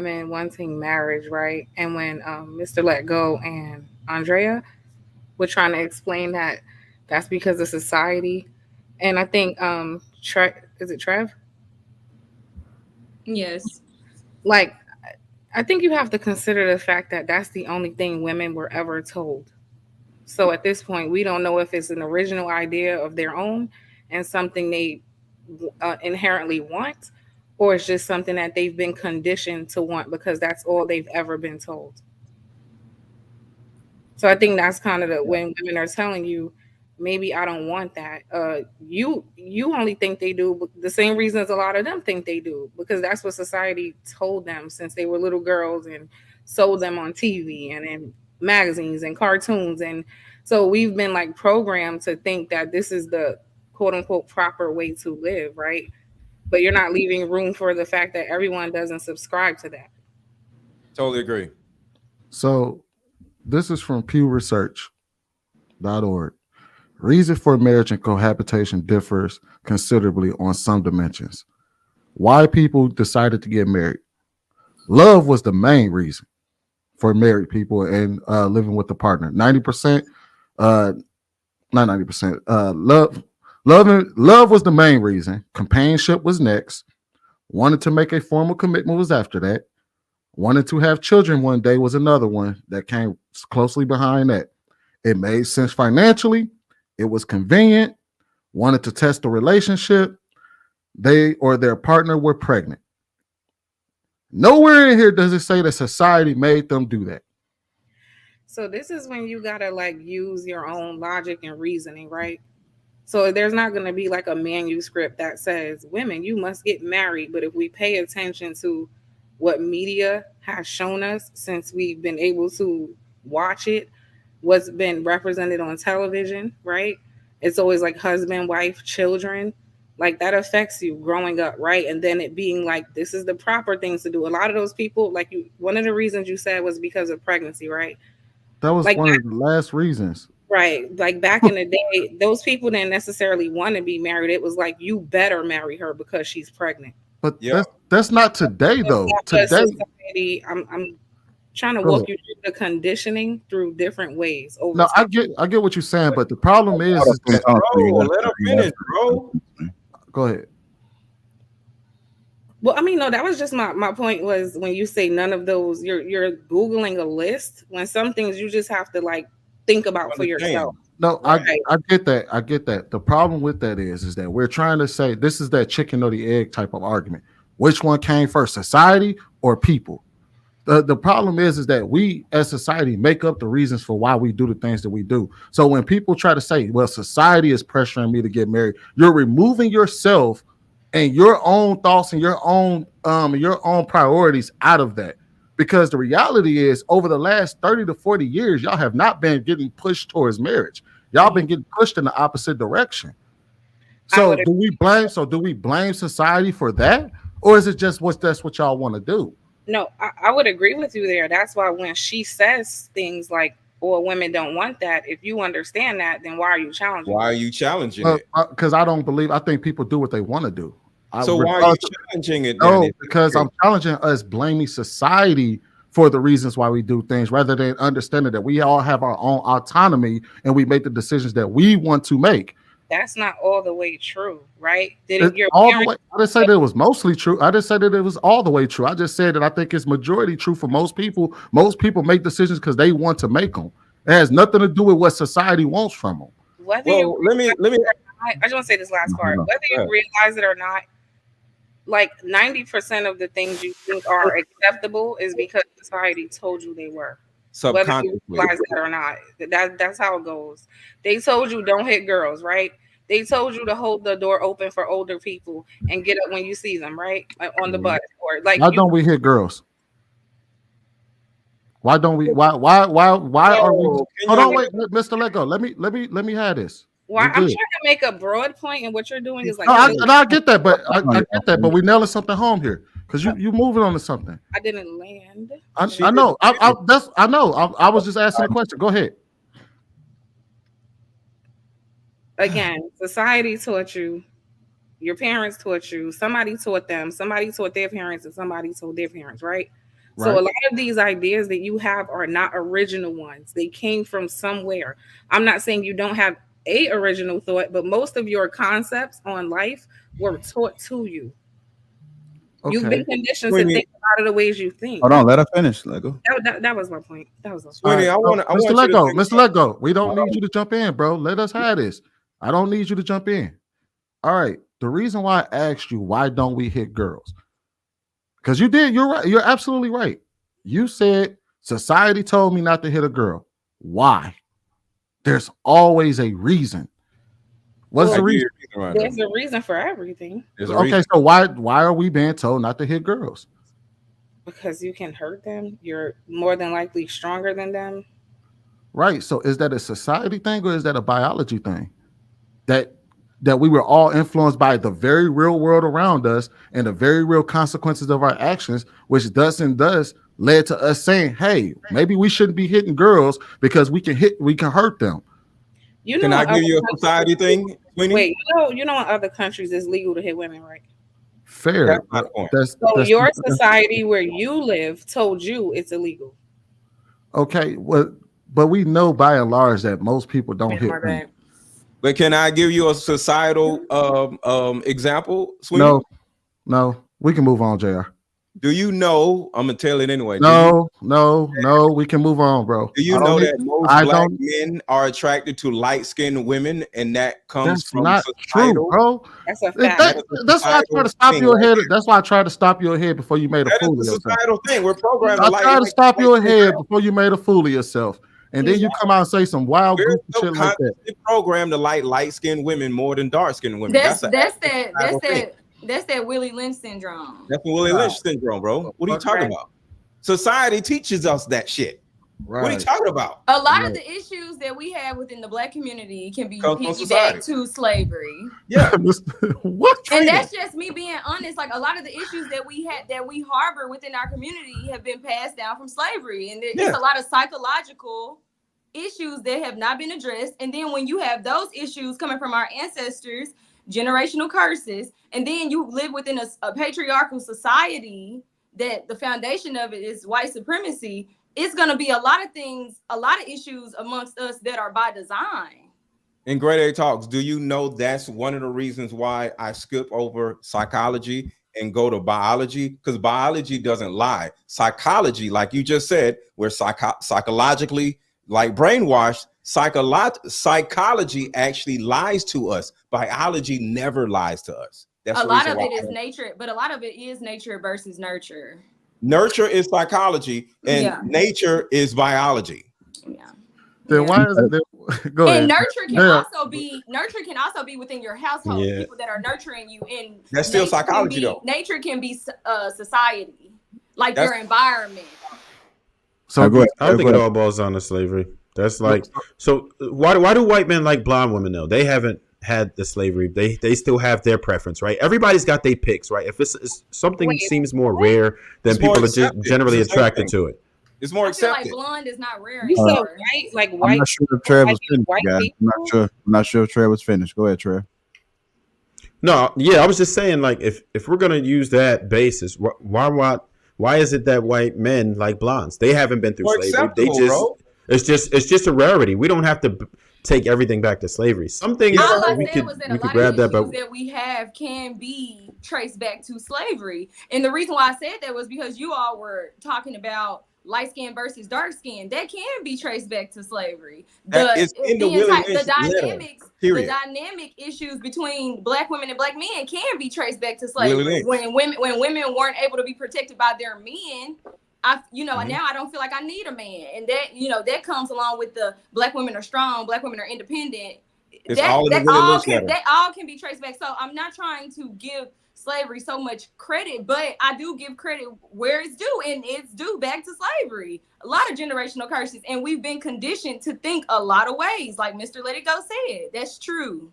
women wanting marriage, right? And when Mr. Let Go and Andrea were trying to explain that that's because of society. And I think is it Trev? Yes. Like, I think you have to consider the fact that that's the only thing women were ever told. So at this point, we don't know if it's an original idea of their own and something they inherently want, or it's just something that they've been conditioned to want because that's all they've ever been told. So I think that's kind of the when women are telling you, maybe I don't want that. You only think they do the same reasons a lot of them think they do because that's what society told them since they were little girls and sold them on TV and in magazines and cartoons, and so we've been like programmed to think that this is the quote unquote proper way to live, right? But you're not leaving room for the fact that everyone doesn't subscribe to that. Totally agree. So this is from pewresearch.org. Reason for marriage and cohabitation differs considerably on some dimensions. Why people decided to get married. Love was the main reason for married people and living with a partner. 90%, not 90%. Love was the main reason. Companionship was next. Wanted to make a formal commitment was after that. Wanted to have children one day was another one that came closely behind that. It made sense financially. It was convenient. Wanted to test the relationship. They or their partner were pregnant. Nowhere in here does it say that society made them do that. So this is when you gotta like use your own logic and reasoning, right? So there's not going to be like a manuscript that says, women, you must get married. But if we pay attention to what media has shown us since we've been able to watch it, what's been represented on television, right? It's always like husband, wife, children. Like that affects you growing up, right? And then it being like, this is the proper things to do. A lot of those people, like you, one of the reasons you said was because of pregnancy, right? That was Like one of the last reasons. right. Like back in the day, those people didn't necessarily want to be married. It was like you better marry her because she's pregnant. But Yeah. that's not today though. Because Today, society, I'm trying to go walk ahead. you through the conditioning through different ways over No, time. I get what you're saying, but the problem is that Bro, let him finish, bro. go ahead. Well, I mean, no, that was just my point was when you say none of those, you're Googling a list when some things you just have to like think about for Understand. yourself. No, Right. I get that. I get that. The problem with that is that we're trying to say this is that chicken or the egg type of argument. Which one came first, society or people? The problem is that we as society make up the reasons for why we do the things that we do. So when people try to say, well, society is pressuring me to get married, you're removing yourself and your own thoughts and your own priorities out of that. Because the reality is, over the last 30 to 40 years, y'all have not been getting pushed towards marriage. Y'all been getting pushed in the opposite direction. I So would do we blame? So do we blame society for that, or is it just that's what y'all want to do? No, I would agree with you there. That's why when she says things like, "Or women don't want that," if you understand that, then why are you challenging Why are it? you challenging it? Because I don't believe. I think people do what they want to do. So why are you challenging it then? No, because I'm challenging us blaming society for the reasons why we do things, rather than understanding that we all have our own autonomy and we make the decisions that we want to make. That's not all the way true, right? It's Didn't your all the parents? way. I didn't say that it was mostly true. I didn't say that it was all the way true. I just said that I think it's majority true for most people. Most people make decisions because they want to make them. It has nothing to do with what society wants from them. Whether you Well, let me. I just want to say this last part. Whether Go you ahead. realize it or not, like 90% of the things you think are acceptable is because society told you they were. Whether you Subconsciously. realize that or not. That's how it goes. They told you don't hit girls, right? They told you to hold the door open for older people and get up when you see them, right? Like on the bus or like Why you. don't we hit girls? Why don't we? Why are we? No, can Hold on, you- wait, Mr. Let go. Let me have this. Why We I'm trying good. to make a broad point, and what you're doing is like No, really, I get that, but I get that, but we nailing something home here because you moving on to something. I didn't land. I know. I know. I was just asking a question. Go ahead. Again, society taught you, your parents taught you, somebody taught them, somebody taught their parents, and somebody told their parents, right? So Right. a lot of these ideas that you have are not original ones. They came from somewhere. I'm not saying you don't have a original thought, but most of your concepts on life were taught to you. You've Okay. been conditioned to Sweeney, think a lot of the ways you think. Hold on, let her finish. Let go. That was my point. That was my point. All Sweeney, right. I So, want Mr. you to Lego, think Mr. about. Lego, we don't need you to jump in, bro. Let us have this. I don't need you to jump in. All right. The reason why I asked you why don't we hit girls? Because you did. You're right. You're absolutely right. You said society told me not to hit a girl. Why? There's always a reason. What's Well, the I reason? get your reason right There's now. a reason for everything There's a Okay, reason. so why are we being told not to hit girls? because you can hurt them. You're more than likely stronger than them. Right. So is that a society thing or is that a biology thing? That we were all influenced by the very real world around us and the very real consequences of our actions, which thus led to us saying, hey, maybe we shouldn't be hitting girls because we can hurt them. You know, Can in I other give you a countries- society thing, Sweeney? Wait, you know, in other countries it's legal to hit women, right? Fair. That's my point. So your society where you live told you it's illegal. Okay. Well, but we know by and large that most people don't hit My women. bad. But can I give you a societal example, Sweeney? No. We can move on, JR. Do you know? I'm gonna tell it anyway. No. We can move on, bro. Do you I don't know need- that most I black don't- men are attracted to light-skinned women, and that comes That's from not societal? true, bro. That's a fact. That's why I try to stop you ahead. That's why I tried to stop you ahead before you made a That fool of is a yourself. societal thing. We're programmed I to tried to stop you light-skinned ahead girls. before you made a fool of yourself. And then you come out and say some wild We're goofy shit like that. subconsciously programmed to like light-skinned women more than dark-skinned women. That's a that societal thing. that's that Willie Lynch syndrome. That's the Willie Lynch syndrome, bro. What are you talking Right. about? Society teaches us that shit. What are you talking about? A lot Right. of the issues that we have within the black community can be Comes from society. piggybacked to slavery. Yeah. What? And that's just me being honest. Like a lot of the issues that we harbor within our community have been passed down from slavery. And it's a lot of psychological issues that have not been addressed. And then when you have those issues coming from our ancestors, generational curses, and then you live within a patriarchal society that the foundation of it is white supremacy, it's going to be a lot of things, a lot of issues amongst us that are by design. In Grade A Talks, do you know that's one of the reasons why I skip over psychology and go to biology? Because biology doesn't lie. Psychology, like you just said, we're psychologically like brainwashed. Psychology actually lies to us. Biology never lies to us. That's A lot of it is nature, but a lot of it is nature versus nurture. Nurture is psychology, and nature is biology. Yeah. Then why is it? Go ahead. And nurture can also be within your household. Yeah. People that are nurturing you, and That's still psychology, though. Nature can be society, like your environment. So go ahead. I don't think it all boils down to slavery. That's like, so why do white men like blonde women though? They haven't had the slavery. They still have their preference, right? Everybody's got their picks, right? If it's something seems more rare, then people are just generally attracted to it. It's more I feel like accepted. blonde is not rare You said anymore. white, like I'm white. not sure if Trev was finished, white guys. people? I'm not sure if Trev was finished. Go ahead, Trev. No, yeah, I was just saying, like, if we're gonna use that basis, why is it that white men like blondes? They haven't been through More slavery. They acceptable, just bro. it's just a rarity. We don't have to take everything back to slavery. Some things All I we said could was that we a could lot grab of that, issues but that we have can be traced back to slavery. And the reason why I said that was because you all were talking about light skin versus dark skin. That can be traced back to slavery. That is in the Willie Lynch letter, period. The dynamic issues between black women and black men can be traced back to slavery. When women weren't able to be protected by their men, now I don't feel like I need a man, and that comes along with the black women are strong, black women are independent. That all can be traced back. So I'm not trying to give slavery so much credit, but I do give credit where it's due, and it's due back to slavery. A lot of generational curses, and we've been conditioned to think a lot of ways, like Mr. Let It Go said. That's true.